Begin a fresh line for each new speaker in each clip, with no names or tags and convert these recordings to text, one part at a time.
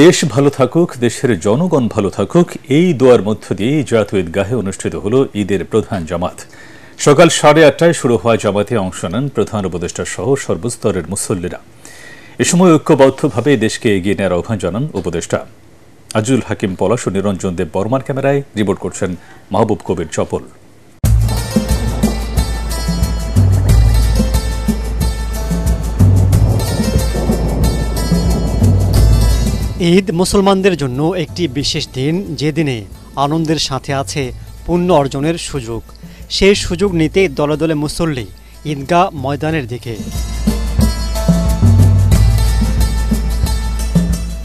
দেশ ভালো থাকুক, দেশের জনগণ ভালো থাকুক, এই দোয়ার মধ্য দিয়ে জাতীয় ঈদগাহে অনুষ্ঠিত হল ঈদের প্রধান জামাত। সকাল 8:30টায় শুরু হওয়া জামাতে অংশ নেন প্রধান উপদেষ্টা সহ সর্বস্তরের মুসল্লিরা। এ সময় ঐক্যবদ্ধভাবে দেশকে এগিয়ে নেওয়ার আহ্বান জানান উপদেষ্টা। আজিজুল হাকিম পলাশ ও নিরঞ্জন দেব বর্মার ক্যামেরায় রিপোর্ট করছেন মাহবুব কবির চপল।
ঈদ মুসলমানদের জন্য একটি বিশেষ দিন, যে দিনে আনন্দের সাথে আছে পুণ্য অর্জনের সুযোগ। সেই সুযোগ নিতে দলে দলে মুসল্লি ঈদগাহ ময়দানের দিকে।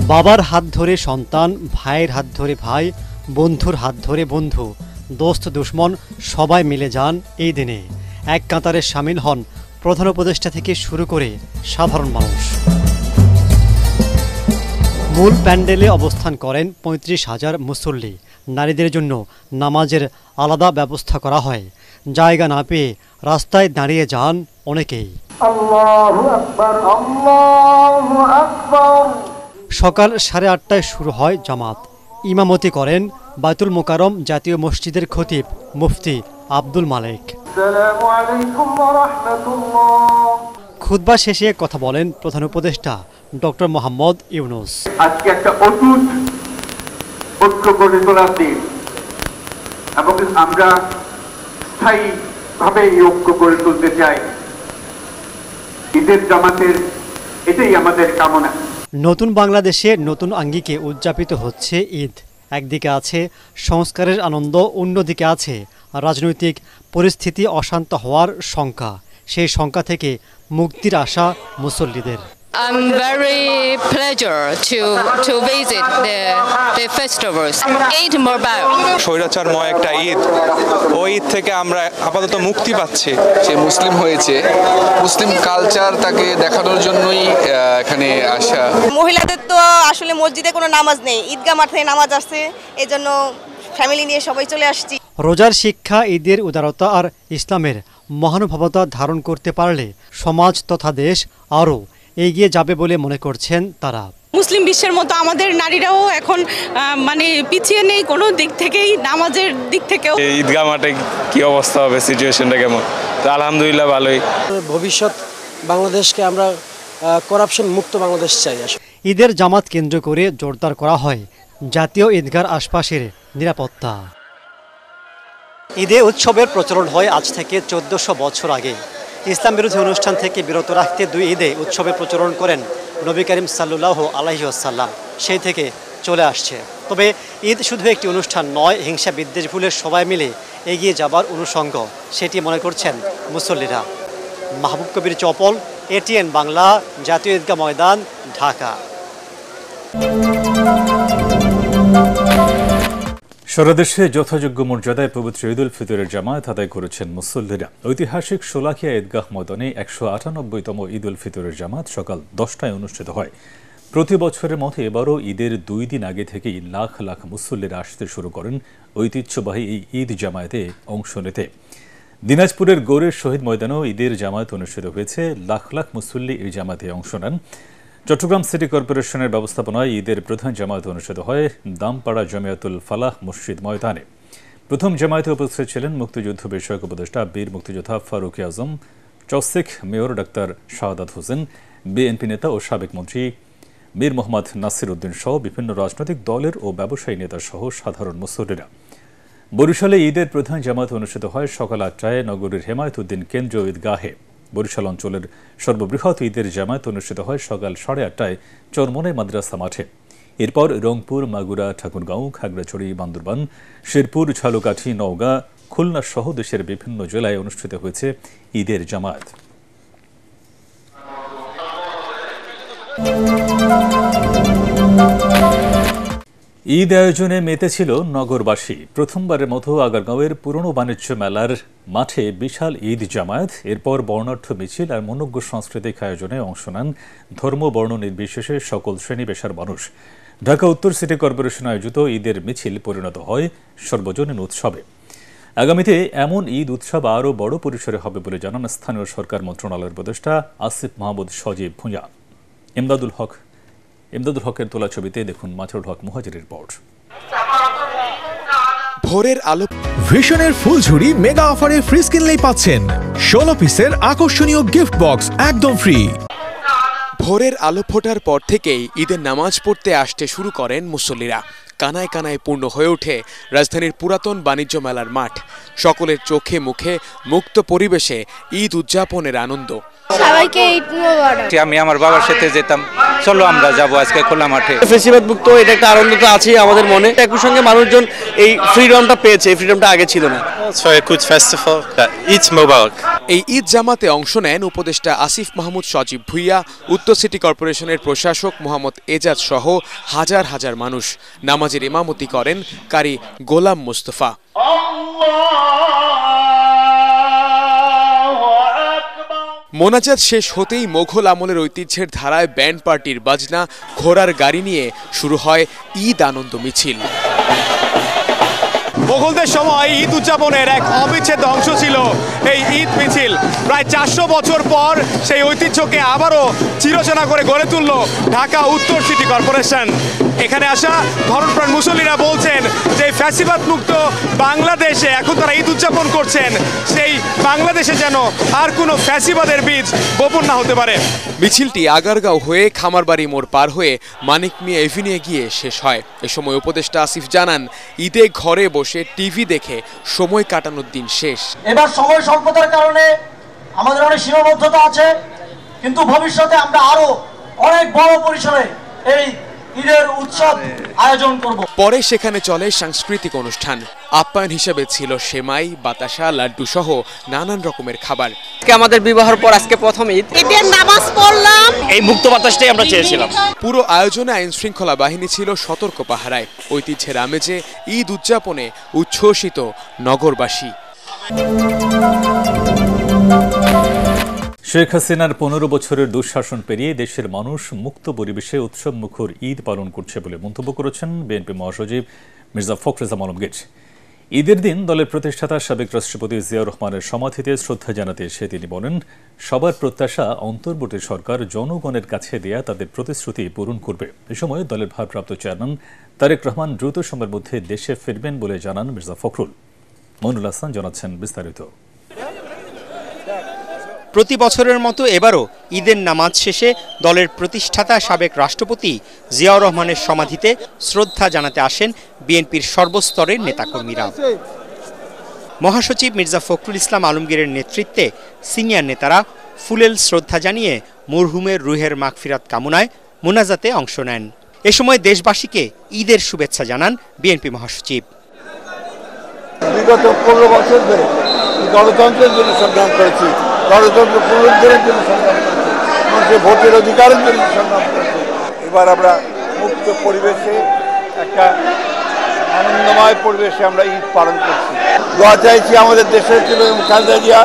বাবার হাত ধরে সন্তান, ভাইয়ের হাত ধরে ভাই, বন্ধুর হাত ধরে বন্ধু, দোস্ত দুশ্মন সবাই মিলে যান এই দিনে। এক কাতারে সামিল হন প্রধান উপদেষ্টা থেকে শুরু করে সাধারণ মানুষ। মূল প্যান্ডেলে অবস্থান করেন 35,000 মুসল্লি। নারীদের জন্য নামাজের আলাদা ব্যবস্থা করা হয়। জায়গা না পেয়ে রাস্তায় দাঁড়িয়ে যান অনেকেই।
আল্লাহু আকবার, আল্লাহু আকবার।
সকাল 8:30টায় শুরু হয় জামাত। ইমামতি করেন বায়তুল মোকাররম জাতীয় মসজিদের খতিব মুফতি আব্দুল মালেক।
আসসালামু আলাইকুম ওয়া রাহমাতুল্লাহ।
খুতবা শেষে কথা বলেন প্রধান উপদেষ্টা ডক্টর মোহাম্মদ ইউনূস।
আজকে একটা অটুট ঐক্য গড়ে তোলার দিন, এবং আমরা স্থায়ীভাবে এই ঐক্য গড়ে তুলতে চাই। ঈদের জামাতের এটাই আমাদের কামনা।
নতুন বাংলাদেশে নতুন আঙ্গিকে উদযাপিত হচ্ছে ঈদ। একদিকে আছে সংস্কারের আনন্দ, অন্যদিকে আছে রাজনৈতিক পরিস্থিতি অশান্ত হওয়ার শঙ্কা। সেই শঙ্কা থেকে মুক্তির আশা মুসল্লিদের।
I'm very pleasure to visit the festivals. Eid Mubarak.
স্বৈরাচারময় একটা ঈদ, ওই ঈদ থেকে আমরা আপাতত মুক্তি পাচ্ছি।
সে মুসলিম হয়েছে, মুসলিম কালচার তাকে দেখানোর জন্যই এখানে আসা।
মহিলাদের তো আসলে মসজিদে কোনো নামাজ নেই, ঈদগাহ মাঠে নামাজ আছে, এজন্য ফ্যামিলি নিয়ে সবাই চলে আসছি।
রোজার শিক্ষা, ঈদের উদারতা আর ইসলামের মহানুভবতা ধারণ করতে পারলে সমাজ তথা দেশ আরও এগিয়ে যাবে বলে মনে করছেন তারা।
মুসলিম বিশ্বের মতো আমাদের নারীরাও এখন পিছিয়ে নেই কোনো দিক থেকেই, নামাজের দিক থেকেও।
ঈদগাহ মাঠে কি অবস্থা হবে, সিচুয়েশনটা কেমন? তো আলহামদুলিল্লাহ ভালোই।
ভবিষ্যৎ বাংলাদেশকে আমরা করাপশন মুক্ত বাংলাদেশ চাই।
ঈদের জামাত কেন্দ্র করে জোরদার করা হয় জাতীয় ঈদগাহর আশপাশের নিরাপত্তা। ঈদে উৎসবের প্রচলন হয় আজ থেকে 1400 বছর আগে। ইসলাম বিরোধী অনুষ্ঠান থেকে বিরত রাখতে দুই ঈদে উৎসবের প্রচলন করেন নবী করিম সাল্লাল্লাহু আলাইহি ওয়াসাল্লাম। সেই থেকে চলে আসছে। তবে ঈদ শুধু একটি অনুষ্ঠান নয়, হিংসা বিদ্বেষ ভুলে সবাই মিলে এগিয়ে যাবার অনুষঙ্গ, সেটি মনে করছেন মুসল্লিরা। মাহবুব কবির চপল, ATN বাংলা, জাতীয় ঈদগাহ ময়দান, ঢাকা।
সারা দেশে যথাযোগ্য মর্যাদায় পবিত্র ঈদ উল ফিতরের জামাত আদায় করেছেন মুসল্লিরা। ঐতিহাসিক শোলাকিয়া ঈদগাহ ময়দানে 198তম ঈদ উল ফিতরের জামাত সকাল 10টায় অনুষ্ঠিত হয়। প্রতি বছরের মতো এবারও ঈদের 2 দিন আগে থেকেই লাখ লাখ মুসল্লিরা আসতে শুরু করেন ঐতিহ্যবাহী এই ঈদ জামায়াতে অংশ নিতে। দিনাজপুরের গৌড়ের শহীদ ময়দানেও ঈদের জামায়াত অনুষ্ঠিত হয়েছে। লাখ লাখ মুসল্লি এই জামাতে অংশ নেন। চট্টগ্রাম সিটি কর্পোরেশনের ব্যবস্থাপনায় ঈদের প্রধান জামায়াত অনুষ্ঠিত হয় দামপাড়া জমিয়াতুল ফালাহ মসজিদ ময়দানে। প্রথম জামায়াতে উপস্থিত ছিলেন মুক্তিযুদ্ধ বিষয়ক উপদেষ্টা বীর মুক্তিযোদ্ধা ফারুক আজম, চৌসিক mayor doctor Shahadat Hossain, BNP নেতা ও সাবেক মন্ত্রী মীর মোহাম্মদ নাসির উদ্দিন সহ বিভিন্ন রাজনৈতিক দলের ও ব্যবসায়ী নেতা সহ সাধারণ মুসল্লিরা। বরিশালে ঈদের প্রধান জামায়াত অনুষ্ঠিত হয় সকাল 8টায় নগরীর হেমায়েতুদ্দিন কেন্দ্রীয় ঈদগাহে। বরিশাল অঞ্চলের সর্ববৃহৎ ঈদের জামায়াত অনুষ্ঠিত হয় সকাল 8:30টায় চরমোনাই মাদ্রাসা মাঠে। এরপর রংপুর, মাগুরা, ঠাকুরগাঁও, খাগড়াছড়ি, বান্দরবান, শেরপুর, ঝালকাঠি, নওগাঁ, খুলনা সহ দেশের বিভিন্ন জেলায় অনুষ্ঠিত হয়েছে ঈদের জামায়াত। ঈদ আয়োজনে মেতেছিল নগরবাসী। প্রথমবারের মতো আগারগাঁওয়ের পুরনো বাণিজ্য মেলার মাঠে বিশাল ঈদ জামায়াত, এরপর বর্ণাঢ্য মিছিল আর মনোজ্ঞ সাংস্কৃতিক আয়োজনে অংশ নেন ধর্ম বর্ণ নির্বিশেষে সকল শ্রেণী পেশার মানুষ। ঢাকা উত্তর সিটি কর্পোরেশন আয়োজিত ঈদের মিছিল পরিণত হয় সর্বজনীন উৎসবে। আগামীতে এমন ঈদ উৎসব আরও বড় পরিসরে হবে বলে জানান স্থানীয় সরকার মন্ত্রণালয়ের উপদেষ্টা আসিফ মাহমুদ সজীব ভূঁইয়া। ইমদাদুল হক ইমদাদুল হকের তোলা ছবিতে দেখুন মাছরুল হক মুহাজিরের রিপোর্ট।
ভোরের আলো ভিশনের ফুলঝুরি মেগা অফারে ফ্রি কিনলেই পাচ্ছেন 16 পিসের আকর্ষণীয় গিফট বক্স একদম ফ্রি। ভোরের আলো ফোটার পর থেকেই ঈদের নামাজ পড়তে আসতে শুরু করেন মুসল্লিরা। কানায় কানায় পূর্ণ হয়ে ওঠে রাজধানীর পুরাতন বাণিজ্য মেলার মাঠ। সকলের চোখে মুখে মুক্ত পরিবেশে ঈদ উদযাপনের আনন্দ।
সবাইকে ঈদ মোবারক।
আমি আমার বাবার সাথে যেতাম, চলো আমরা যাব আজকে খোলা মাঠে।
ফেস্টিভ্যাল মুক্ত, এটা একটা আনন্দ তো আছেই আমাদের মনে। একই সঙ্গে মানুষজন এই ফ্রিডমটা পেয়েছে, এই ফ্রিডমটা আগে ছিল না। এই ঈদ জামাতে অংশ নেন উপদেষ্টা আসিফ মাহমুদ সজীব ভুইয়া, উত্তর সিটি কর্পোরেশনের প্রশাসক মোহাম্মদ এজাজ সহ হাজার হাজার মানুষ। নামাজের ইমামতি করেন কারি গোলাম মোস্তফা। মোনাজাত শেষ হতেই মোঘল আমলের ঐতিহ্যের ধারায় ব্যান্ড পার্টির বাজনা, ঘোড়ার গাড়ি নিয়ে শুরু হয় ঈদ আনন্দ মিছিল।
মোগলদের সময় ঈদ উদযাপনের এক অবিচ্ছেদ্য অংশ ছিল এই ঈদ মিছিল। প্রায় 400 বছর পর সেই ঐতিহ্যকে আবারও চিরচেনা করে গড়ে তুলল ঢাকা উত্তর সিটি কর্পোরেশন। এখানে আসা ধর্মপ্রাণ মুসল্লিরা বলছেন যে ফ্যাসিবাদ মুক্ত বাংলাদেশে এখন তারা ঈদ উদযাপন করছেন, সেই বাংলাদেশে যেন আর কোনো ফ্যাসিবাদের বীজ বপন না হতে পারে।
মিছিলটি আগারগাঁও হয়ে খামারবাড়ি মোড় পার হয়ে মানিক মিয়া এভিনিউয়ে গিয়ে শেষ হয়। এ সময় উপদেষ্টা আসিফ জানান, ঈদে ঘরে বসে টিভি দেখে সময় কাটানোর দিন শেষ।
এবার সময় স্বল্পতার কারণে আমাদের অনেক সীমাবদ্ধতা আছে, কিন্তু ভবিষ্যতে আমরা আরো অনেক বড় পরিসরে এই ঈদের উৎসব আয়োজন করব।
পরে সেখানে চলে সাংস্কৃতিক অনুষ্ঠান। আপ্যায়ন হিসেবে ছিল সেমাই, বাতাসা, লাড্ডু সহ নানান রকমের খাবার।
আমাদের বিবাহের পর আজকে প্রথম ঈদ,
ঈদের নামাজ পড়লাম।
এই মুক্ত বাতাসটাই আমরা চেয়েছিলাম।
পুরো আয়োজনে আইন শৃঙ্খলা বাহিনী ছিল সতর্ক পাহারায়। ঐতিহ্যের আমেজে ঈদ উদযাপনে উচ্ছ্বসিত নগরবাসী।
শেখ হাসিনার 15 বছরের দুঃশাসন পেরিয়ে দেশের মানুষ মুক্ত পরিবেশে উৎসব মুখর ঈদ পালন করছে বলে মন্তব্য করেছেন বিএনপি মহাসচিব মির্জা ফখরুল আলমগীর। ঈদের দিন দলের প্রতিষ্ঠাতা সাবেক রাষ্ট্রপতি জিয়াউর রহমানের সমাধিতে শ্রদ্ধা জানাতে এসে তিনি বলেন, সবার প্রত্যাশা অন্তর্বর্তী সরকার জনগণের কাছে দেয়া তাদের প্রতিশ্রুতি পূরণ করবে। এ সময় দলের ভারপ্রাপ্ত চেয়ারম্যান তারেক রহমান দ্রুত সময়ের মধ্যে দেশে ফিরবেন বলে জানান মির্জা ফখরুল। মইনুল হাসান জানাচ্ছেন বিস্তারিত।
প্রতি বছরের মতো এবারও ঈদের নামাজ শেষে দলের প্রতিষ্ঠাতা সাবেক রাষ্ট্রপতি জিয়াউর রহমানের সমাধিতে শ্রদ্ধা জানাতে আসেন বিএনপির সর্বস্তরের নেতাকর্মীরা। মহাসচিব মির্জা ফখরুল ইসলাম আলমগীরের নেতৃত্বে সিনিয়র নেতারা ফুলেল শ্রদ্ধা জানিয়ে মরহুমের রুহের মাগফিরাত কামনায় মোনাজাতে অংশ নেন। এ সময় দেশবাসীকে ঈদের শুভেচ্ছা জানান বিএনপি মহাসচিব।
বিগত 15 বছর ধরে গণতন্ত্রের জন্য সংগ্রাম করেছি, গণতন্ত্র পুনরুদ্ধারের জন্য সংগ্রাম করেছি, মানুষের ভোটের অধিকারের জন্য সংগ্রাম করেছি। এবার আমরা মুক্ত পরিবেশে, একটা আনন্দময় পরিবেশে আমরা ঈদ পালন করছি। দোয়া চাইছি আমাদের দেশের খালেদা জিয়া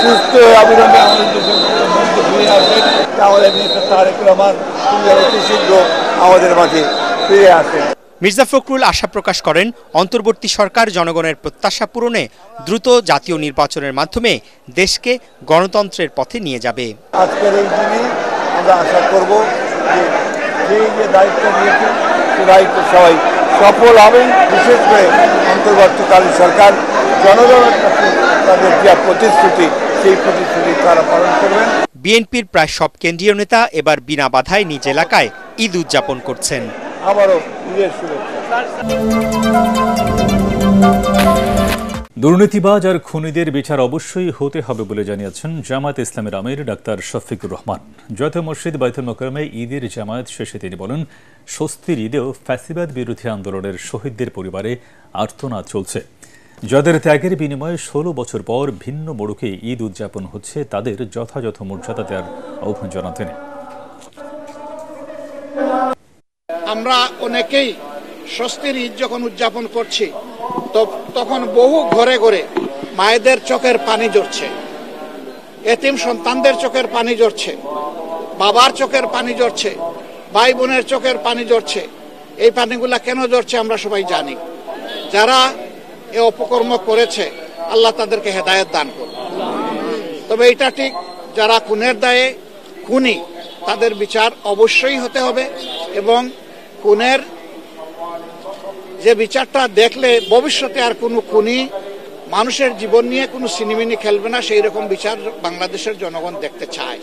সুস্থ অবিলম্বে আমাদের দেশের মধ্যে ফিরে আসেন, আমাদের নেতা তারেক রহমান অতি শীঘ্র আমাদের মাঝে ফিরে আসেন।
মির্জা ফখরুল আশা প্রকাশ করেন, অন্তর্বর্তী সরকার জনগণের প্রত্যাশা পূরণে দ্রুত জাতীয় নির্বাচনের মাধ্যমে দেশকে গণতন্ত্রের পথে নিয়ে যাবে।
আজকের এই দিনে আমরা আশা করব যে দায়িত্ব নিয়েছে সে দায়িত্ব সবাই সফল হবেন। বিশেষ করে অন্তর্বর্তীকালীন সরকার জনগণের কাছে তাদের যে প্রতিশ্রুতি, সেই প্রতিশ্রুতি তারা পালন করবেন।
বিএনপির প্রায় সব কেন্দ্রীয় নেতা এবার বিনা বাধায় নিজ এলাকায় ঈদ উদযাপন করছেন।
আবারও ঈদের শুভেচ্ছা।
দুর্নীতিবাজ আর খুনিদের বিচার অবশ্যই হতে হবে বলে জানিয়েছেন জামায়াত ইসলামের আমির ডাক্তার শফিকুর রহমান। জাতীয় মসজিদ বাইতুল মোকাররমে ঈদের জামায়াত শেষে তিনি বলেন, স্বস্তির ঈদেও ফ্যাসিবাদ বিরোধী আন্দোলনের শহীদদের পরিবারে আর্তনাদ চলছে। যাদের ত্যাগের বিনিময়ে 16 বছর পর ভিন্ন মোড়কে ঈদ উদযাপন হচ্ছে, তাদের যথাযথ মর্যাদা দেওয়ার আহ্বান জানান তিনি।
আমরা অনেকেই স্বস্তির ঈদ যখন উদযাপন করছি, তখন বহু ঘরে ঘরে মায়েদের চোখের পানি ঝরছে, এতিম সন্তানদের চোখের পানি ঝরছে, বাবার চোখের পানি ঝরছে, ভাই বোনের চোখের পানি ঝরছে। এই পানিগুলা কেন ঝরছে আমরা সবাই জানি। যারা এ অপকর্ম করেছে, আল্লাহ তাদেরকে হেদায়েত দান করুন। তবে এটা ঠিক, যারা খুনের দায়ে খুনি, তাদের বিচার অবশ্যই হতে হবে। এবং খুনের যে বিচারটা দেখলে ভবিষ্যতে আর কোনো খুনি মানুষের জীবন নিয়ে কোনো সিনেমিনি খেলবে না, সেই রকম বিচার বাংলাদেশের জনগণ দেখতে চায়।